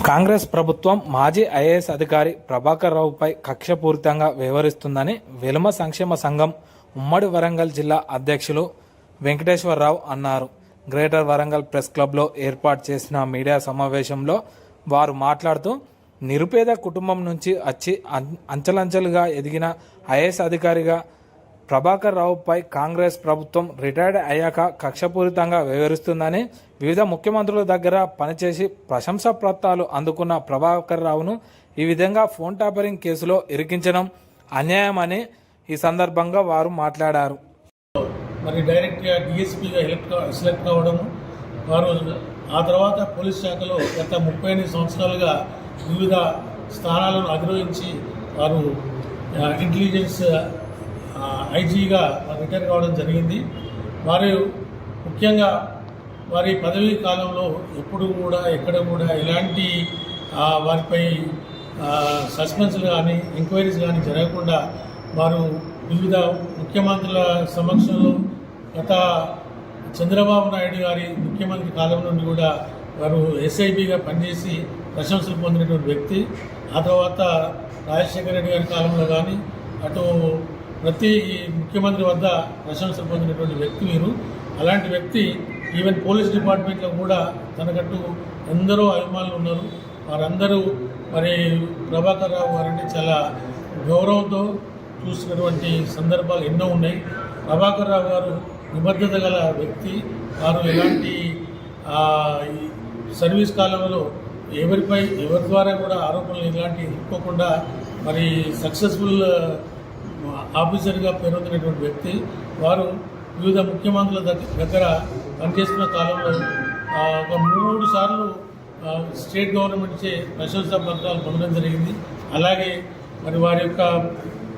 కాంగ్రెస్ ప్రభుత్వం మాజీ ఐఏఎస్ అధికారి ప్రభాకర్ రావుపై కక్షపూరితంగా వ్యవహరిస్తుందని వెలుమ సంక్షేమ సంఘం ఉమ్మడి వరంగల్ జిల్లా అధ్యక్షులు వెంకటేశ్వరరావు అన్నారు. గ్రేటర్ వరంగల్ ప్రెస్ క్లబ్లో ఏర్పాటు చేసిన మీడియా సమావేశంలో వారు మాట్లాడుతూ నిరుపేద కుటుంబం నుంచి వచ్చి అంచెలంచెలుగా ఎదిగిన ఐఏఎస్ అధికారిగా ప్రభాకర్ రావుపై కాంగ్రెస్ ప్రభుత్వం రిటైర్డ్ అయ్యాక కక్షపూరితంగా వ్యవహరిస్తుందని, వివిధ ముఖ్యమంత్రుల దగ్గర పనిచేసి ప్రశంసాపత్రాలు అందుకున్న ప్రభాకర్ రావును ఈ విధంగా ఫోన్ టాపరింగ్ కేసులో ఇరికించడం అన్యాయమని ఈ సందర్భంగా వారు మాట్లాడారు. మరి డైరెక్ట్గా డిఎస్పీగా సెలెక్ట్ కావడము, వారు ఆ తర్వాత పోలీస్ శాఖలో గత 38 సంవత్సరాలుగా వివిధ స్థానాలను అధిరోహించి వారు ఇంటెలిజెన్స్ ఐజీగా రిటైర్ కావడం జరిగింది. వారు ముఖ్యంగా వారి పదవీ కాలంలో ఎప్పుడు కూడా ఎక్కడ కూడా ఎలాంటి వారిపై సస్పెన్స్లు కానీ ఎంక్వైరీస్ కానీ జరగకుండా వారు వివిధ ముఖ్యమంత్రుల సమక్షంలో గత చంద్రబాబు నాయుడు గారి ముఖ్యమంత్రి కాలం నుండి కూడా వారు ఎస్ఐబిగా పనిచేసి ప్రశంసలు పొందినటువంటి వ్యక్తి. ఆ తర్వాత రాజశేఖర రెడ్డి గారి కాలంలో కానీ అటు ప్రతి ముఖ్యమంత్రి వద్ద ప్రశంసలు పొందినటువంటి వ్యక్తి వీరు. అలాంటి వ్యక్తి ఈవెన్ పోలీస్ డిపార్ట్మెంట్లో కూడా తనకంటూ ఎందరో అభిమానులు ఉన్నారు. వారందరూ మరి ప్రభాకర్ రావు గారంటే చాలా గౌరవంతో చూసినటువంటి సందర్భాలు ఎన్నో ఉన్నాయి. ప్రభాకర్ రావు గారు నిబద్ధత గల వ్యక్తి. వారు ఎలాంటి సర్వీస్ కాలంలో ఎవరి ద్వారా కూడా ఆరోపణలు ఇలాంటి ఇరుక్కోకుండా మరి సక్సెస్ఫుల్ ఆఫీసర్గా పేరొందినటువంటి వ్యక్తి. వారు వివిధ ముఖ్యమంత్రుల దగ్గర పనిచేస్తున్న కాలంలో ఒక 3 సార్లు స్టేట్ గవర్నమెంట్చే ప్రశంసా పత్రాలు పొందడం జరిగింది. అలాగే మరి వారి యొక్క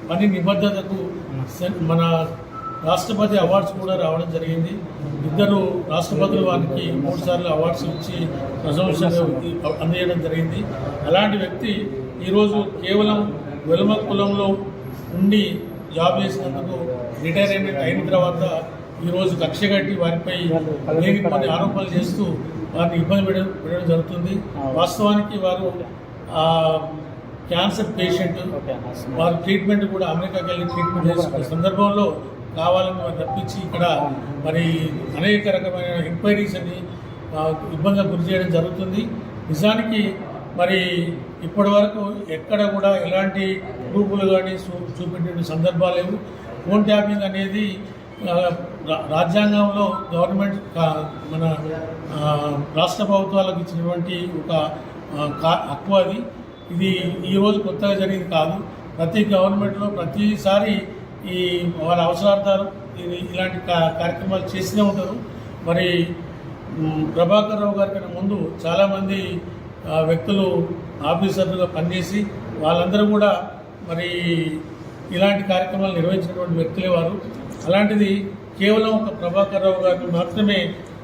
పని నిబద్ధతకు మన రాష్ట్రపతి అవార్డ్స్ కూడా రావడం జరిగింది. 2 రాష్ట్రపతులు వారికి 3 సార్లు అవార్డ్స్ ఇచ్చి ప్రశంసలు అందజేయడం జరిగింది. అలాంటి వ్యక్తి ఈరోజు కేవలం వెలుమ కులంలో ఉండి జాబ్ చేసినందుకు రిటైర్మెంట్ అయిన తర్వాత ఈరోజు కక్ష కట్టి వారిపై కొన్ని ఆరోపణలు చేస్తూ వారిని ఇబ్బంది పెట్టడం జరుగుతుంది. వాస్తవానికి వారు క్యాన్సర్ పేషెంట్. వారి ట్రీట్మెంట్ కూడా అమెరికాకి వెళ్ళి ట్రీట్మెంట్ చేసుకునే సందర్భంలో కావాలని వారు తప్పించి ఇక్కడ మరి అనేక రకమైన ఎంక్వైరీస్ అని ఇబ్బందులకు గురి చేయడం జరుగుతుంది. నిజానికి మరి ఇప్పటి వరకు ఎక్కడ కూడా ఎలాంటి ప్రూఫ్లు కానీ చూపెట్టే సందర్భాలు లేవు. ఫోన్ ట్యాపింగ్ అనేది రాజ్యాంగంలో గవర్నమెంట్ మన రాష్ట్ర ప్రభుత్వాలకు ఇచ్చినటువంటి ఒక హక్కు. అది ఇది ఈరోజు కొత్తగా జరిగింది కాదు. ప్రతి గవర్నమెంట్లో ప్రతిసారి ఈ వాళ్ళ అవసరార్థాలు ఇలాంటి కార్యక్రమాలు చేస్తూనే ఉంటారు. మరి ప్రభాకర్ రావు గారి కన్నా ముందు చాలామంది వ్యక్తులు ఆఫీసర్లుగా పనిచేసి వాళ్ళందరూ కూడా మరి ఇలాంటి కార్యక్రమాలు నిర్వహించినటువంటి వ్యక్తులే వారు. అలాంటిది కేవలం ఒక ప్రభాకర్ రావు గారిని మాత్రమే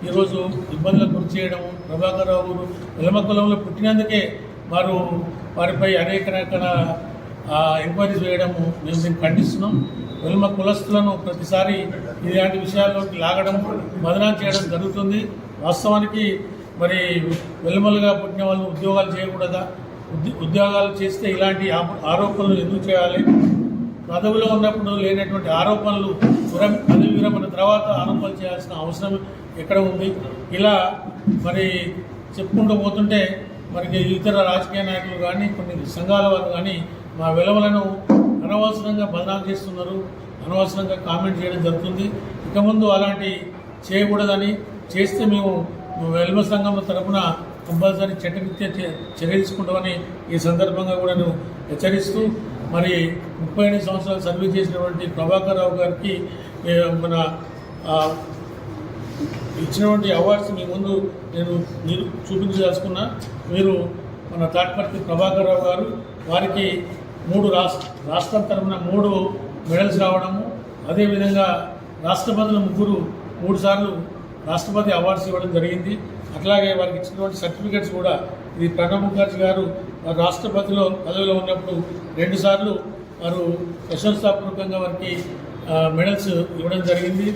ఈరోజు ఇబ్బందులకు గురి చేయడము, ప్రభాకర్ రావు గారు వెలమ కులంలో పుట్టినందుకే వారిపై అనేక రకాల ఎంక్వైరీస్ వేయడము మేము దీన్ని ఖండిస్తున్నాం. వెలమ కులస్తులను ప్రతిసారి ఇలాంటి విషయాల్లోకి లాగడం, బదనాం చేయడం జరుగుతుంది. వాస్తవానికి మరి వెలుమలుగా పుట్టిన వాళ్ళు ఉద్యోగాలు చేయకూడదా? ఉద్యోగాలు చేస్తే ఇలాంటి ఆరోపణలు ఎందుకు చేయాలి? పదవిలో ఉన్నప్పుడు లేనటువంటి ఆరోపణలు పదవి విరమణ తర్వాత ఆరోపణలు చేయాల్సిన అవసరం ఎక్కడ ఉంది? ఇలా మరి చెప్పుకుంటూ పోతుంటే మరి ఇతర రాజకీయ నాయకులు కానీ కొన్ని సంఘాల వారు కానీ మా వెలువలను అనవసరంగా బదనాలు చేస్తున్నారు, అనవసరంగా కామెంట్ చేయడం జరుగుతుంది. ఇక ముందు అలాంటి చేయకూడదని, చేస్తే మేము వెలుమ సంఘం తరఫున కంపల్సరీ చట్టరీత్యా చర్య తీసుకుంటామని ఈ సందర్భంగా కూడా హెచ్చరిస్తూ, మరి 38 సంవత్సరాలు సర్వీస్ చేసినటువంటి ప్రభాకర్ రావు గారికి మన ఇచ్చినటువంటి అవార్డ్స్ మీ ముందు మీరు చూపించదలుచుకున్నా. మీరు మన తాట్పర్తి ప్రభాకర్ రావు గారు, వారికి 3 రాష్ట్రం తరఫున 3 మెడల్స్ రావడము, అదేవిధంగా రాష్ట్రపతులు 3 సార్లు రాష్ట్రపతి అవార్డ్స్ ఇవ్వడం జరిగింది. అట్లాగే వారికి ఇచ్చినటువంటి సర్టిఫికెట్స్ కూడా, ఇది ప్రణబ్ ముఖర్జీ గారు రాష్ట్రపతిలో పదవిలో ఉన్నప్పుడు 2 సార్లు వారు ప్రశంసాపూర్వకంగా వారికి మెడల్స్ ఇవ్వడం జరిగింది.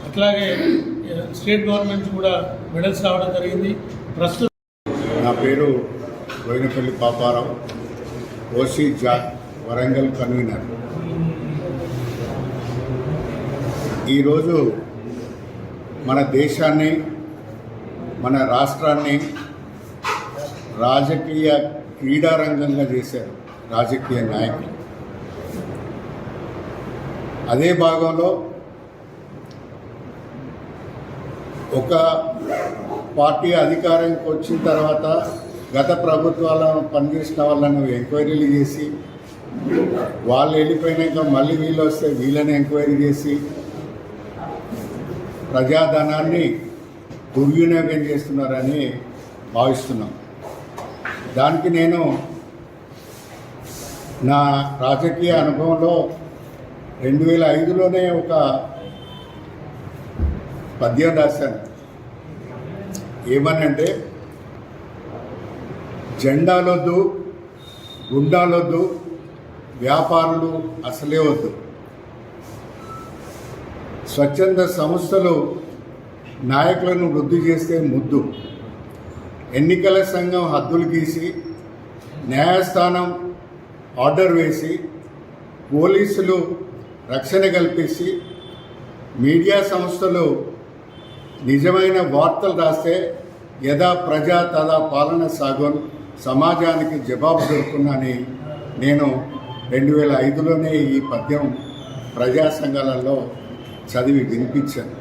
అట్లాగే స్టేట్ గవర్నమెంట్ కూడా మెడల్స్ రావడం జరిగింది. ప్రస్తుతం నా పేరు బోయినపల్లి పాపారావు, ఓసీ జాట్ వరంగల్ కన్వీనర్. ఈరోజు మన దేశాన్ని, మన రాష్ట్రాన్ని రాజకీయ క్రీడారంగంగా చేశారు రాజకీయ నాయకులు. అదే భాగంలో ఒక పార్టీ అధికారానికి వచ్చిన తర్వాత గత ప్రభుత్వాలను పనిచేసిన వాళ్ళను ఎంక్వైరీలు చేసి, వాళ్ళు వెళ్ళిపోయినాక మళ్ళీ వీళ్ళు వస్తే వీళ్ళని ఎంక్వైరీ చేసి ప్రజాధనాన్ని దుర్వినియోగం చేస్తున్నారని భావిస్తున్నాం. దానికి నేను నా రాజకీయ అనుభవంలో 2005లోనే ఒక పద్యం రాశాను. ఏమనంటే, జెండాలొద్దు, గుండాలొద్దు, వ్యాపారులు అసలే వద్దు. స్వచ్ఛంద సంస్థలు నాయకులను వృద్ధి చేస్తే ముద్దు. ఎన్నికల సంఘం హద్దులు గీసి, న్యాయస్థానం ఆర్డర్ వేసి, పోలీసులు రక్షణ కల్పించి, మీడియా సంస్థలు నిజమైన వార్తలు రాస్తే యథా ప్రజా తదా పాలన సాగున్, సమాజానికి జవాబు దొరుకుతుందని నేను 2005లోనే ఈ పద్యం ప్రజా సంఘాలలో చదివి వినిపించాను.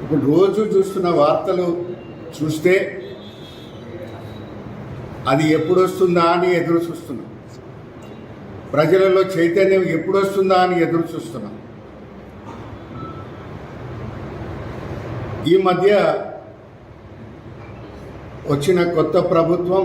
ఇప్పుడు రోజు చూస్తున్న వార్తలు చూస్తే అది ఎప్పుడు వస్తుందా అని ఎదురు చూస్తున్నాం. ప్రజలలో చైతన్యం ఎప్పుడు వస్తుందా అని ఎదురు చూస్తున్నాం. ఈ మధ్య వచ్చిన కొత్త ప్రభుత్వం